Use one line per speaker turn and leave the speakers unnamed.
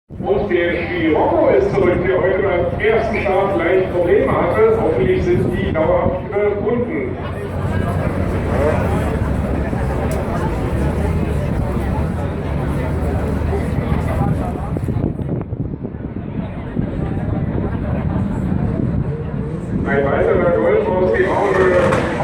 Und der Scirocco ist zurück, der heute beim ersten Start leicht Probleme hatte. Hoffentlich sind die dauerhaft überwunden. Ein weiterer Golf aus dem Hause